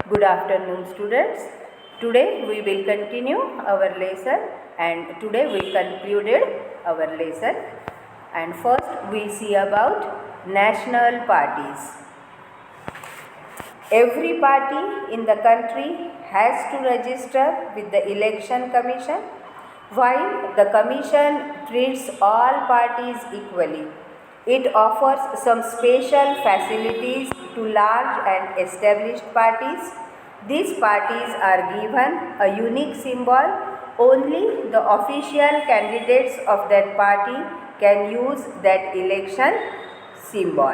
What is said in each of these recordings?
Good afternoon, students. Today we will continue our lesson, and today we concluded our lesson. And first we see about national parties. Every party in the country has to register with the Election Commission, while the Commission treats all parties equally. It offers some special facilities to large and established parties. These parties are given a unique symbol. Only the official candidates of that party can use that election symbol.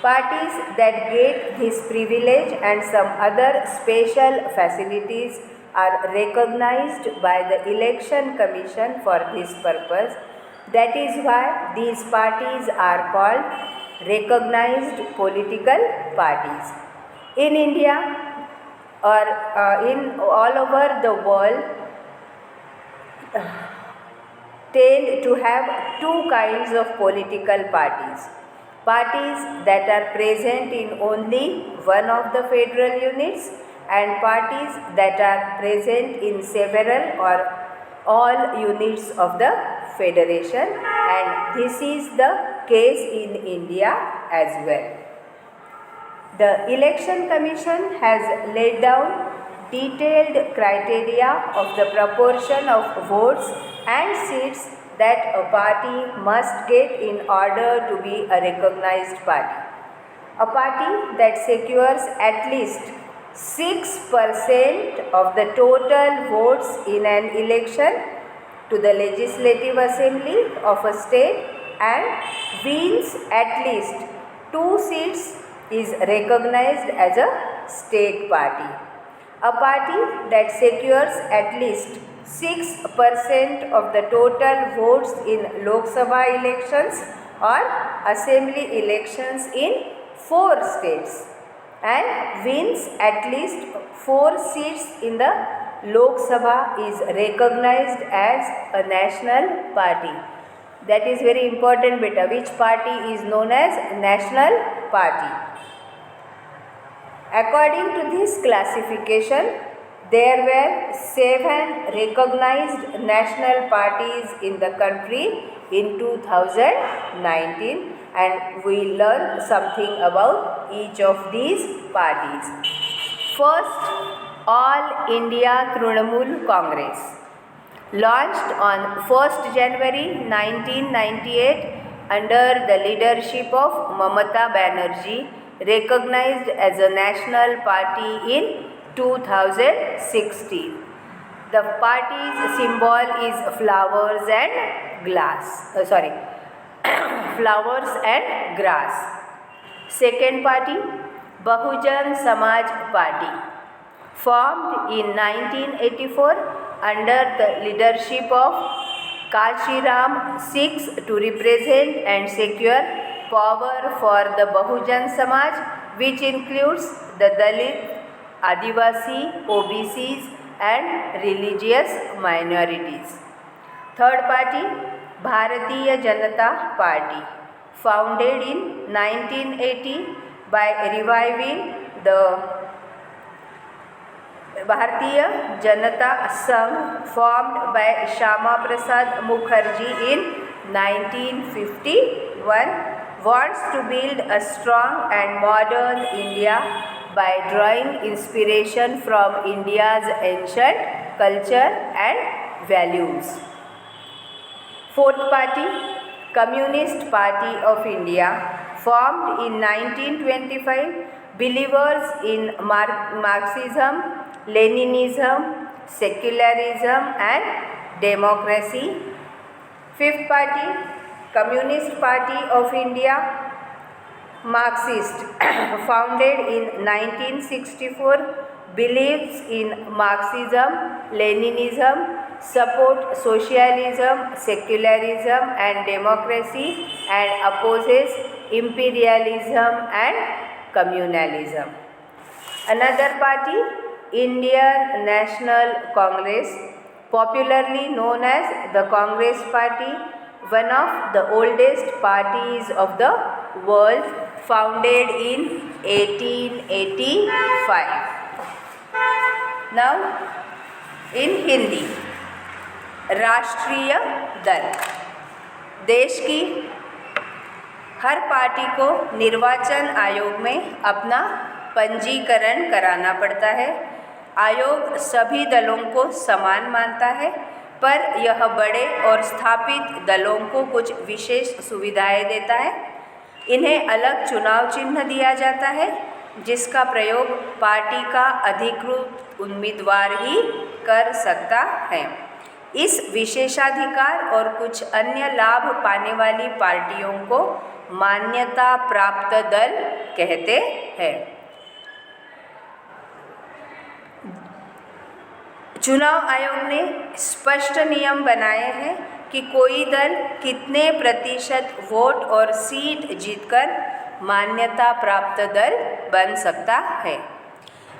Parties that get this privilege and some other special facilities are recognized by the Election Commission for this purpose. That is why these parties are called recognized political parties. In India or in all over the world, tend to have two kinds of political parties. Parties that are present in only one of the federal units and parties that are present in several or all units of the federation, and this is the case in India as well. The Election Commission has laid down detailed criteria of the proportion of votes and seats that a party must get in order to be a recognized party. A party that secures at least 6% of the total votes in an election to the Legislative Assembly of a state and wins at least 2 seats is recognized as a state party. A party that secures at least 6% of the total votes in Lok Sabha elections or assembly elections in 4 states and wins at least 4 seats in the Lok Sabha is recognized as a national party. That is very important, beta. Which party is known as national party? According to this classification, there were 7 recognized national parties in the country in 2019, and we learn something about each of these parties. First, All India Trinamool Congress, launched on 1st January 1998 under the leadership of Mamata Banerjee, recognized as a national party in 2016. The party's symbol is flowers and flowers and grass. Second party, Bahujan Samaj Party, formed in 1984 under the leadership of Kashiram Sikhs to represent and secure power for the Bahujan Samaj, which includes the Dalit, Adivasi, OBCs and religious minorities. Third party, Bharatiya Janata Party, founded in 1980 by reviving the Bharatiya Janata Sangh formed by Shama Prasad Mukherjee in 1951, wants to build a strong and modern India by drawing inspiration from India's ancient culture and values. Fourth party, Communist Party of India, formed in 1925, believers in Marxism, Leninism, secularism and democracy. Fifth party, Communist Party of India, Marxist, founded in 1964, believes in Marxism, Leninism, support socialism, secularism and democracy, and opposes imperialism and communalism. Another party, Indian National Congress, popularly known as the Congress Party, one of the oldest parties of the world, founded in 1885. Now in Hindi, राष्ट्रीय दल देश की हर party को निर्वाचन आयोग में अपना पंजीकरण कराना पड़ता है। आयोग सभी दलों को समान मानता है, पर यह बड़े और स्थापित दलों को कुछ विशेष सुविधाएं देता है। इन्हें अलग चुनाव चिन्ह दिया जाता है, जिसका प्रयोग पार्टी का अधिकृत उम्मीदवार ही कर सकता है। इस विशेषाधिकार और कुछ अन्य लाभ पाने वाली पार्टियों को मान्यता प्राप्त दल कहते हैं। चुनाव आयोग ने स्पष्ट नियम बनाए हैं कि कोई दल कितने प्रतिशत वोट और सीट जीतकर मान्यता प्राप्त दल बन सकता है।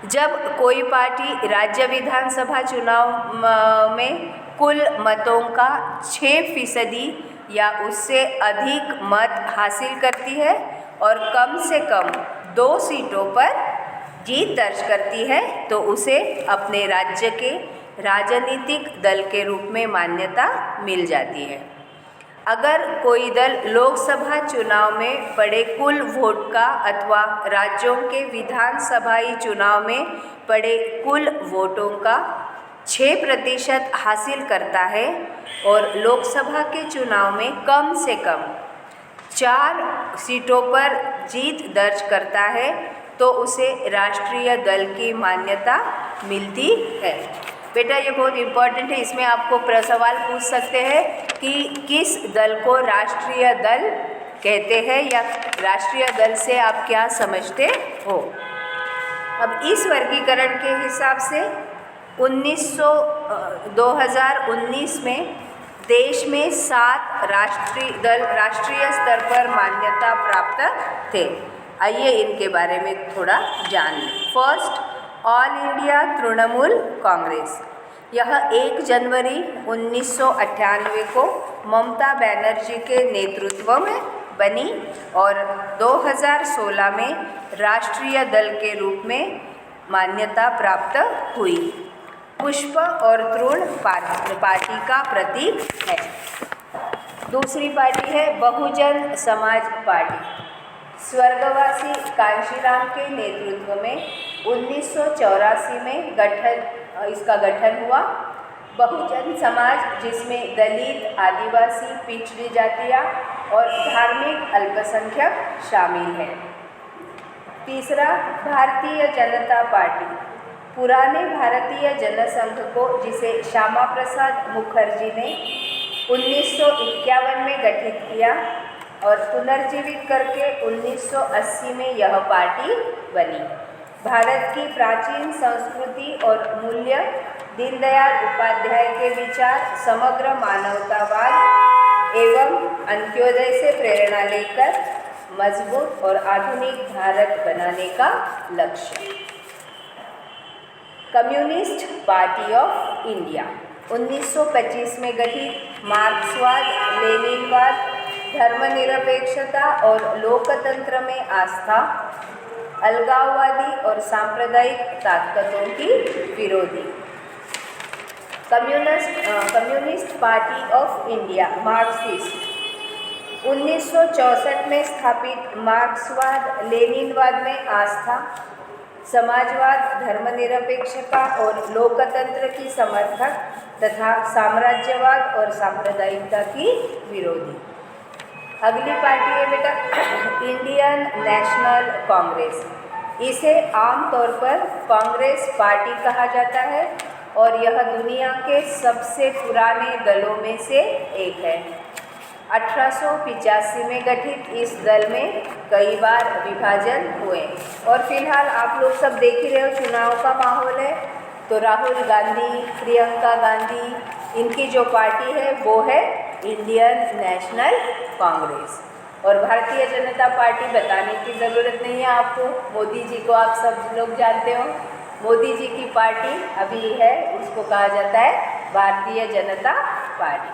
जब कोई पार्टी राज्य विधानसभा चुनाव में कुल मतों का 6% या उससे अधिक मत हासिल करती है और कम से कम 2 सीटों पर जीत दर्ज करती है, तो उसे अपने राज्य के राजनीतिक दल के रूप में मान्यता मिल जाती है। अगर कोई दल लोकसभा चुनाव में पड़े कुल वोट का अथवा राज्यों के विधानसभाई चुनाव में पड़े कुल वोटों का 6% हासिल करता है और लोकसभा के चुनाव में कम से कम 4 सीटों पर जीत दर्ज करता है, तो उसे राष्ट्रीय दल की मान्यता मिलती है। बेटा ये बहुत इम्पोर्टेंट है, इसमें आपको सवाल पूछ सकते हैं कि किस दल को राष्ट्रीय दल कहते हैं या राष्ट्रीय दल से आप क्या समझते हो। अब इस वर्गीकरण के हिसाब से 2019 में देश में 7 राष्ट्रीय स्तर पर मान्यता प्राप्त थे। आइए इनके बारे में थोड़ा जान लें। First, all India Trinamool Congress. यह 1 जनवरी 1998 को ममता बनर्जी के नेतृत्व में बनी और 2016 में राष्ट्रीय दल के रूप में मान्यता प्राप्त हुई। पुष्प और तृण पार्टी का प्रतीक है। दूसरी पार्टी है बहुजन समाज पार्टी। स्वर्गवासी कांशीराम के नेतृत्व में 1984 में इसका गठन हुआ। बहुजन समाज, जिसमें दलित, आदिवासी, पिछड़ी जातियाँ और धार्मिक अल्पसंख्यक शामिल हैं। तीसरा, भारतीय जनता पार्टी। पुराने भारतीय जनसंघ को, जिसे श्यामा प्रसाद मुखर्जी ने 1951 में गठित किया और पुनर्जीवित करके 1980 में यह पार्टी बनी। भारत की प्राचीन संस्कृति और मूल्य, दीनदयाल उपाध्याय के विचार, समग्र मानवतावाद एवं अंत्योदय से प्रेरणा लेकर मजबूत और आधुनिक भारत बनाने का लक्ष्य। कम्युनिस्ट पार्टी ऑफ इंडिया 1925 में गठित, मार्क्सवाद, लेनिनवाद, धर्मनिरपेक्षता और लोकतंत्र में आस्था, अलगाववादी और सांप्रदायिक ताकतों की विरोधी। Communist party of India Marxist 1964 में स्थापित, मार्क्सवाद, लेनिनवाद में आस्था, समाजवाद, धर्मनिरपेक्षता और लोकतंत्र की समर्थक तथा साम्राज्यवाद और सांप्रदायिकता की विरोधी। अगली पार्टी है बेटा इंडियन नेशनल कांग्रेस। इसे आमतौर पर कांग्रेस पार्टी कहा जाता है और यह दुनिया के सबसे पुराने दलों में से एक है। 1885 में गठित इस दल में कई बार विभाजन हुए और फिलहाल आप लोग सब देख ही रहे हो, चुनाव का माहौल है, तो राहुल गांधी, प्रियंका गांधी, इनकी जो पार्टी है वो है इंडियन नेशनल कांग्रेस। और भारतीय जनता पार्टी बताने की ज़रूरत नहीं है आपको, मोदी जी को आप सब लोग जानते हो। मोदी जी की पार्टी अभी है, उसको कहा जाता है भारतीय जनता पार्टी।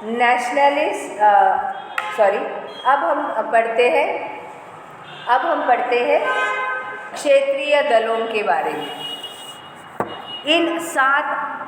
नेशनलिस्ट अब हम पढ़ते हैं क्षेत्रीय दलों के बारे में। इन 7